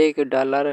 $1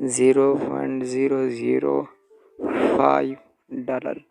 $0.005